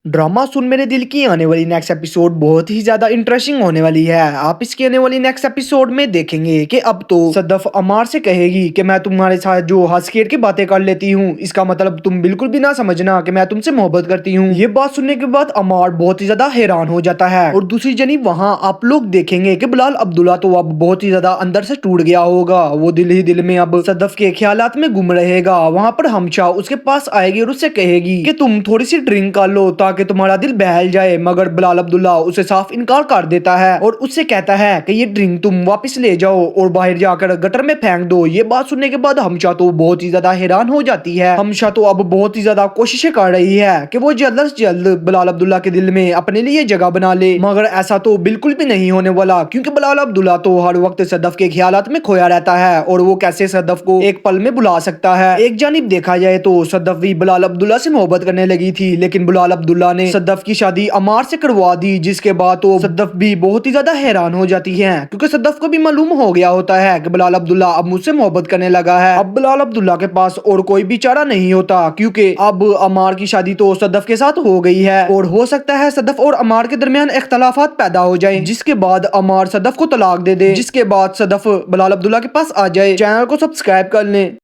Drama सुन मेरे दिल की आने वाली नेक्स्ट एपिसोड बहुत ही ज्यादा इंटरेस्टिंग होने वाली है। आप इसकी आने वाली नेक्स्ट एपिसोड में देखेंगे कि अब तो सदफ अमार से कहेगी कि मैं तुम्हारे साथ जो हंस खेल के बातें कर लेती हूँ, इसका मतलब तुम बिल्कुल भी ना समझना कि मैं तुमसे मोहब्बत करती हूँ। ये बात सुनने के बाद अमार बहुत ही ज्यादा हैरान हो जाता है। और दूसरी जनिब वहाँ आप लोग देखेंगे कि बिलाल अब्दुल्ला तो अब बहुत ही ज्यादा अंदर से टूट गया होगा। वो दिल ही दिल में अब सदफ के ख्यालात में गुम रहेगा। वहाँ पर हमशा उसके पास आएगी और उससे कहेगी कि तुम थोड़ी सी ड्रिंक कर लो ताकि तुम्हारा दिल बहल जाए, मगर बिलाल अब्दुल्ला उसे साफ इनकार कर देता है और उससे कहता है कि ये ड्रिंक तुम वापस ले जाओ और बाहर जाकर गटर में फेंक दो। ये बात सुनने के बाद हमशा तो बहुत ही ज्यादा हैरान हो जाती है। हमशा तो अब बहुत ही ज्यादा कोशिशें कर रही है कि वो जल्द से जल्द बिलाल अब्दुल्ला के दिल में अपने लिए जगह बना ले, मगर ऐसा तो बिल्कुल भी नहीं होने वाला, क्योंकि बिलाल अब्दुल्ला तो हर वक्त सदफ के ख्यालात में खोया रहता है और वो कैसे सदफ को एक पल में बुला सकता है। एक जानिब देखा जाए तो सदफ भी बिलाल अब्दुल्ला से मोहब्बत करने लगी थी, लेकिन बिलाल अब्दुल्ला ने सदफ की शादी अमार से करवा दी, जिसके बाद तो सदफ भी बहुत ही ज्यादा हैरान हो जाती है, क्योंकि सदफ को भी मालूम हो गया होता है कि बिलाल अब्दुल्ला अब मुझसे मोहब्बत करने लगा है। अब बिलाल अब्दुल्ला के पास और कोई भी चारा नहीं होता, क्योंकि अब अमार की शादी तो सदफ के साथ हो गई है और हो सकता है सदफ और अमार के दरमियान इख्तलाफात पैदा हो जाए, जिसके बाद अमार सदफ को तलाक दे दे, जिसके बाद सदफ बिलाल अब्दुल्ला के पास आ जाए। चैनल को सब्सक्राइब कर लें।